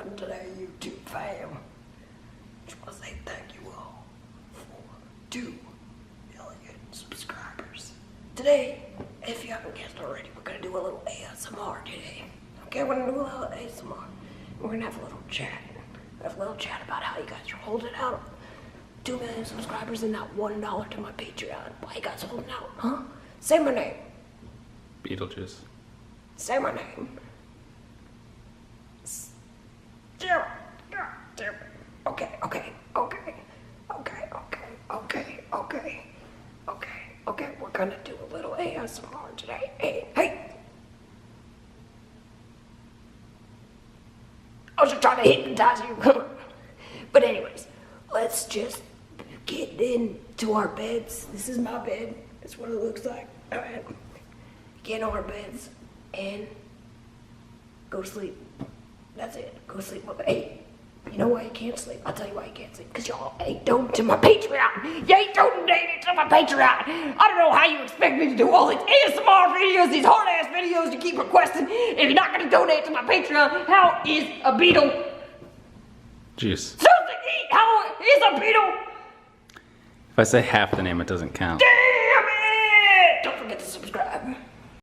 done today, YouTube fam. Just want to say thank you all for 2 million subscribers. Today, if you haven't guessed already, we're going to do a little ASMR today. Okay, we're going to do a little ASMR. We're going to have a little chat. Have a little chat about how you guys are holding out 2 million subscribers and not $1 to my Patreon. Why you guys holding out, huh? Say my name. Beetlejuice. Say my name. Jera. Okay. We're gonna do a little ASMR today. Hey. I was just trying to hypnotize you. But anyways, let's just get into our beds. This is my bed. That's what it looks like. All right. Get in our beds and go to sleep. That's it. Go to sleep. Hey, you know why you can't sleep? I'll tell you why you can't sleep. Because y'all ain't donating to my Patreon. You ain't donating to my Patreon. I don't know how you expect me to do all these ASMR videos, these hard-ass videos you keep requesting. If you're not going to donate to my Patreon, how is a beetle? Juice. Seriously, how is a beetle? If I say half the name, it doesn't count. Damn!